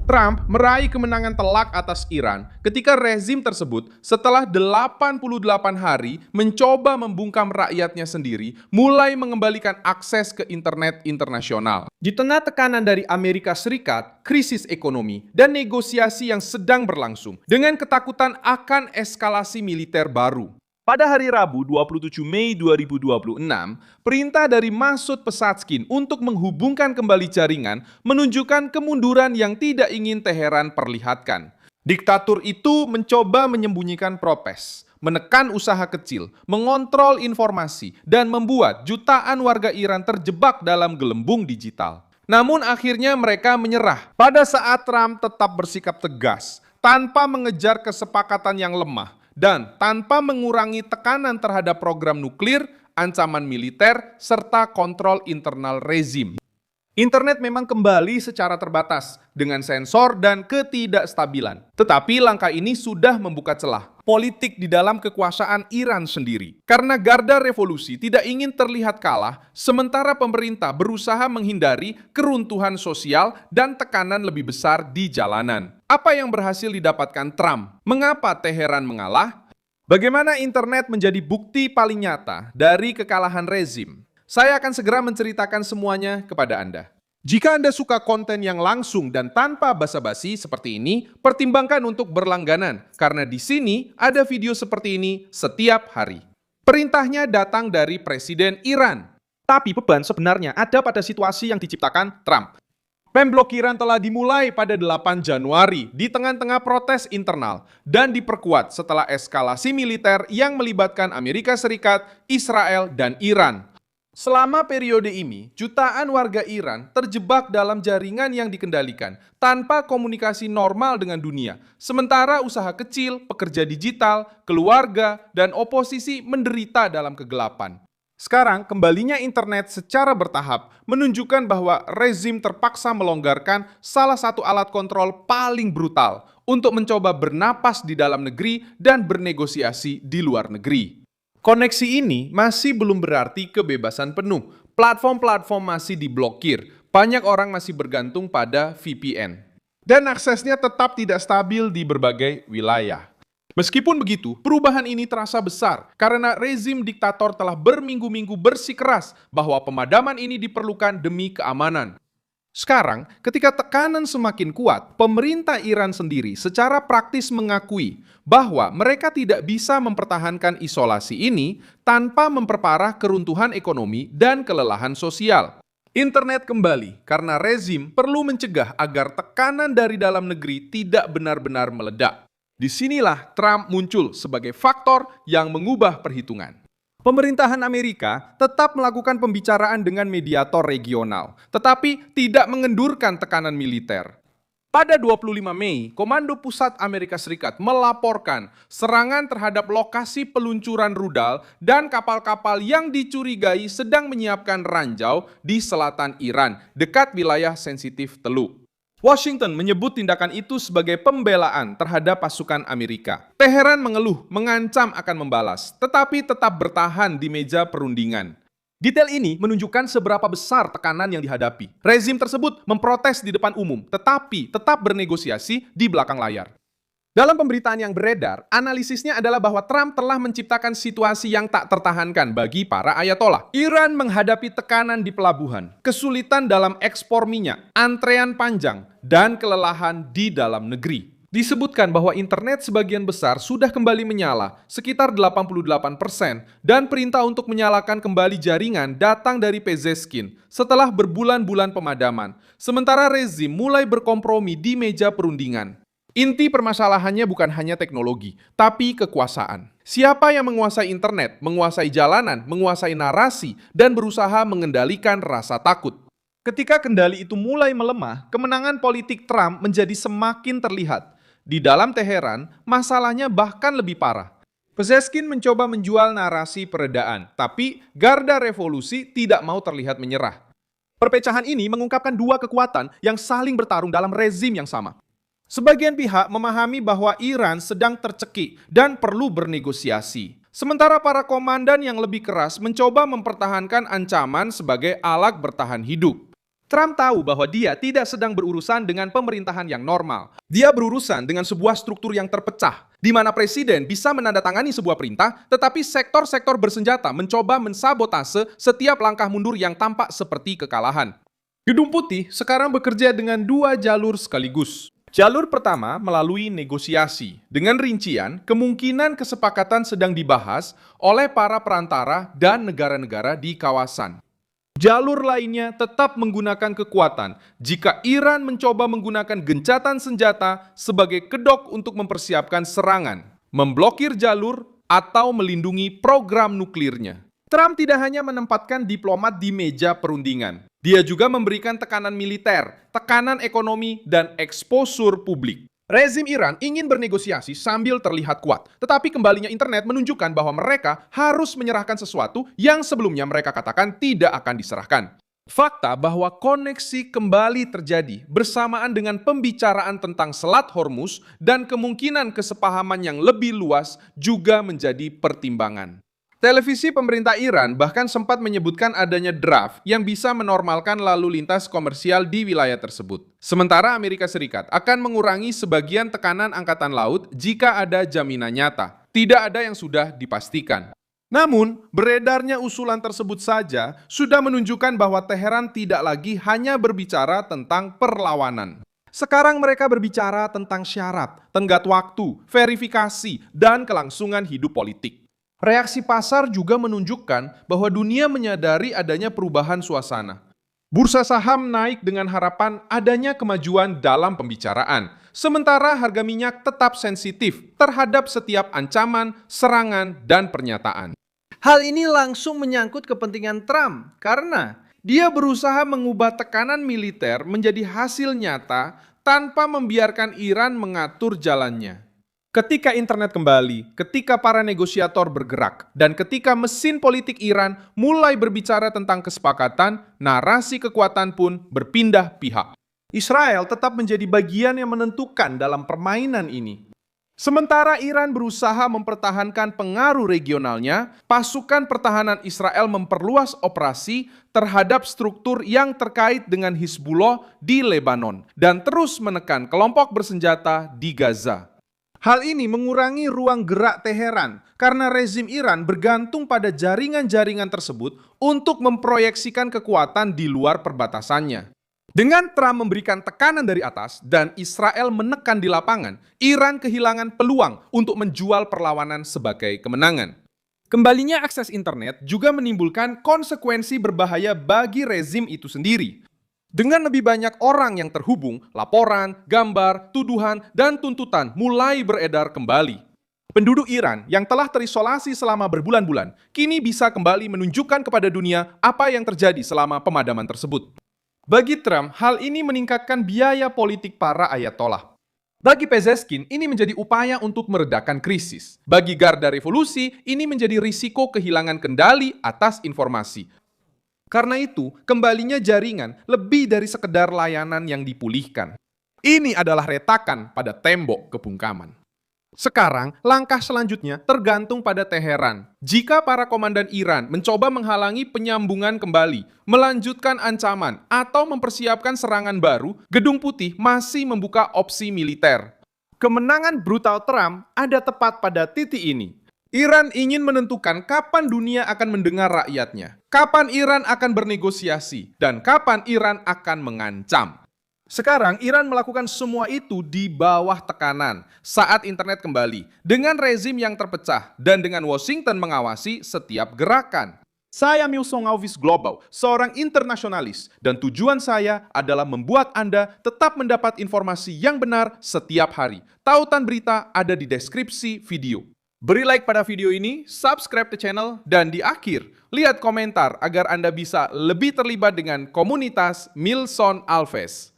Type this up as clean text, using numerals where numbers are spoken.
Trump meraih kemenangan telak atas Iran ketika rezim tersebut setelah 88 hari mencoba membungkam rakyatnya sendiri mulai mengembalikan akses ke internet internasional. Di tengah tekanan dari Amerika Serikat, krisis ekonomi, dan negosiasi yang sedang berlangsung dengan ketakutan akan eskalasi militer baru. Pada hari Rabu 27 Mei 2026, perintah dari Masoud Pezeshkian untuk menghubungkan kembali jaringan menunjukkan kemunduran yang tidak ingin Teheran perlihatkan. Diktatur itu mencoba menyembunyikan protes, menekan usaha kecil, mengontrol informasi, dan membuat jutaan warga Iran terjebak dalam gelembung digital. Namun akhirnya mereka menyerah pada saat Trump tetap bersikap tegas, tanpa mengejar kesepakatan yang lemah, dan tanpa mengurangi tekanan terhadap program nuklir, ancaman militer, serta kontrol internal rezim. Internet memang kembali secara terbatas dengan sensor dan ketidakstabilan. Tetapi langkah ini sudah membuka celah politik di dalam kekuasaan Iran sendiri. Karena garda revolusi tidak ingin terlihat kalah, sementara pemerintah berusaha menghindari keruntuhan sosial dan tekanan lebih besar di jalanan. Apa yang berhasil didapatkan Trump? Mengapa Teheran mengalah? Bagaimana internet menjadi bukti paling nyata dari kekalahan rezim? Saya akan segera menceritakan semuanya kepada Anda. Jika Anda suka konten yang langsung dan tanpa basa-basi seperti ini, pertimbangkan untuk berlangganan, karena di sini ada video seperti ini setiap hari. Perintahnya datang dari Presiden Iran. Tapi beban sebenarnya ada pada situasi yang diciptakan Trump. Pemblokiran telah dimulai pada 8 Januari di tengah-tengah protes internal dan diperkuat setelah eskalasi militer yang melibatkan Amerika Serikat, Israel, dan Iran. Selama periode ini, jutaan warga Iran terjebak dalam jaringan yang dikendalikan tanpa komunikasi normal dengan dunia. Sementara usaha kecil, pekerja digital, keluarga, dan oposisi menderita dalam kegelapan. Sekarang, kembalinya internet secara bertahap menunjukkan bahwa rezim terpaksa melonggarkan salah satu alat kontrol paling brutal untuk mencoba bernapas di dalam negeri dan bernegosiasi di luar negeri. Koneksi ini masih belum berarti kebebasan penuh. Platform-platform masih diblokir. Banyak orang masih bergantung pada VPN. Dan aksesnya tetap tidak stabil di berbagai wilayah. Meskipun begitu, perubahan ini terasa besar karena rezim diktator telah berminggu-minggu bersikeras bahwa pemadaman ini diperlukan demi keamanan. Sekarang, ketika tekanan semakin kuat, pemerintah Iran sendiri secara praktis mengakui bahwa mereka tidak bisa mempertahankan isolasi ini tanpa memperparah keruntuhan ekonomi dan kelelahan sosial. Internet kembali karena rezim perlu mencegah agar tekanan dari dalam negeri tidak benar-benar meledak. Disinilah Trump muncul sebagai faktor yang mengubah perhitungan. Pemerintahan Amerika tetap melakukan pembicaraan dengan mediator regional, tetapi tidak mengendurkan tekanan militer. Pada 25 Mei, Komando Pusat Amerika Serikat melaporkan serangan terhadap lokasi peluncuran rudal dan kapal-kapal yang dicurigai sedang menyiapkan ranjau di selatan Iran, dekat wilayah sensitif Teluk. Washington menyebut tindakan itu sebagai pembelaan terhadap pasukan Amerika. Teheran mengeluh, mengancam akan membalas, tetapi tetap bertahan di meja perundingan. Detail ini menunjukkan seberapa besar tekanan yang dihadapi. Rezim tersebut memprotes di depan umum, tetapi tetap bernegosiasi di belakang layar. Dalam pemberitaan yang beredar, analisisnya adalah bahwa Trump telah menciptakan situasi yang tak tertahankan bagi para ayatollah. Iran menghadapi tekanan di pelabuhan, kesulitan dalam ekspor minyak, antrean panjang, dan kelelahan di dalam negeri. Disebutkan bahwa internet sebagian besar sudah kembali menyala, sekitar 88%, dan perintah untuk menyalakan kembali jaringan datang dari Pezeshkian setelah berbulan-bulan pemadaman, sementara rezim mulai berkompromi di meja perundingan. Inti permasalahannya bukan hanya teknologi, tapi kekuasaan. Siapa yang menguasai internet, menguasai jalanan, menguasai narasi, dan berusaha mengendalikan rasa takut. Ketika kendali itu mulai melemah, kemenangan politik Trump menjadi semakin terlihat. Di dalam Teheran, masalahnya bahkan lebih parah. Pezeshkian mencoba menjual narasi peredaan, tapi garda revolusi tidak mau terlihat menyerah. Perpecahan ini mengungkapkan dua kekuatan yang saling bertarung dalam rezim yang sama. Sebagian pihak memahami bahwa Iran sedang tercekik dan perlu bernegosiasi. Sementara para komandan yang lebih keras mencoba mempertahankan ancaman sebagai alat bertahan hidup. Trump tahu bahwa dia tidak sedang berurusan dengan pemerintahan yang normal. Dia berurusan dengan sebuah struktur yang terpecah, di mana presiden bisa menandatangani sebuah perintah, tetapi sektor-sektor bersenjata mencoba mensabotase setiap langkah mundur yang tampak seperti kekalahan. Gedung Putih sekarang bekerja dengan dua jalur sekaligus. Jalur pertama melalui negosiasi. Dengan rincian, kemungkinan kesepakatan sedang dibahas oleh para perantara dan negara-negara di kawasan. Jalur lainnya tetap menggunakan kekuatan jika Iran mencoba menggunakan gencatan senjata sebagai kedok untuk mempersiapkan serangan, memblokir jalur, atau melindungi program nuklirnya. Trump tidak hanya menempatkan diplomat di meja perundingan. Dia juga memberikan tekanan militer, tekanan ekonomi, dan eksposur publik. Rezim Iran ingin bernegosiasi sambil terlihat kuat, tetapi kembalinya internet menunjukkan bahwa mereka harus menyerahkan sesuatu yang sebelumnya mereka katakan tidak akan diserahkan. Fakta bahwa koneksi kembali terjadi bersamaan dengan pembicaraan tentang Selat Hormuz dan kemungkinan kesepahaman yang lebih luas juga menjadi pertimbangan. Televisi pemerintah Iran bahkan sempat menyebutkan adanya draft yang bisa menormalkan lalu lintas komersial di wilayah tersebut. Sementara Amerika Serikat akan mengurangi sebagian tekanan angkatan laut jika ada jaminan nyata. Tidak ada yang sudah dipastikan. Namun, beredarnya usulan tersebut saja sudah menunjukkan bahwa Teheran tidak lagi hanya berbicara tentang perlawanan. Sekarang mereka berbicara tentang syarat, tenggat waktu, verifikasi, dan kelangsungan hidup politik. Reaksi pasar juga menunjukkan bahwa dunia menyadari adanya perubahan suasana. Bursa saham naik dengan harapan adanya kemajuan dalam pembicaraan, sementara harga minyak tetap sensitif terhadap setiap ancaman, serangan, dan pernyataan. Hal ini langsung menyangkut kepentingan Trump karena dia berusaha mengubah tekanan militer menjadi hasil nyata tanpa membiarkan Iran mengatur jalannya. Ketika internet kembali, ketika para negosiator bergerak, dan ketika mesin politik Iran mulai berbicara tentang kesepakatan, narasi kekuatan pun berpindah pihak. Israel tetap menjadi bagian yang menentukan dalam permainan ini. Sementara Iran berusaha mempertahankan pengaruh regionalnya, pasukan pertahanan Israel memperluas operasi terhadap struktur yang terkait dengan Hizbullah di Lebanon, dan terus menekan kelompok bersenjata di Gaza. Hal ini mengurangi ruang gerak Teheran karena rezim Iran bergantung pada jaringan-jaringan tersebut untuk memproyeksikan kekuatan di luar perbatasannya. Dengan Trump memberikan tekanan dari atas dan Israel menekan di lapangan, Iran kehilangan peluang untuk menjual perlawanan sebagai kemenangan. Kembalinya akses internet juga menimbulkan konsekuensi berbahaya bagi rezim itu sendiri. Dengan lebih banyak orang yang terhubung, laporan, gambar, tuduhan, dan tuntutan mulai beredar kembali. Penduduk Iran yang telah terisolasi selama berbulan-bulan, kini bisa kembali menunjukkan kepada dunia apa yang terjadi selama pemadaman tersebut. Bagi Trump, hal ini meningkatkan biaya politik para ayatollah. Bagi Pezeshkian, ini menjadi upaya untuk meredakan krisis. Bagi Garda Revolusi, ini menjadi risiko kehilangan kendali atas informasi. Karena itu, kembalinya jaringan lebih dari sekedar layanan yang dipulihkan. Ini adalah retakan pada tembok kebungkaman. Sekarang, langkah selanjutnya tergantung pada Teheran. Jika para komandan Iran mencoba menghalangi penyambungan kembali, melanjutkan ancaman, atau mempersiapkan serangan baru, Gedung Putih masih membuka opsi militer. Kemenangan brutal Trump ada tepat pada titik ini. Iran ingin menentukan kapan dunia akan mendengar rakyatnya, kapan Iran akan bernegosiasi, dan kapan Iran akan mengancam. Sekarang Iran melakukan semua itu di bawah tekanan saat internet kembali, dengan rezim yang terpecah dan dengan Washington mengawasi setiap gerakan. Saya Milson Alves Global, seorang internasionalis, dan tujuan saya adalah membuat Anda tetap mendapat informasi yang benar setiap hari. Tautan berita ada di deskripsi video. Beri like pada video ini, subscribe ke channel, dan di akhir, lihat komentar agar Anda bisa lebih terlibat dengan komunitas Milson Alves.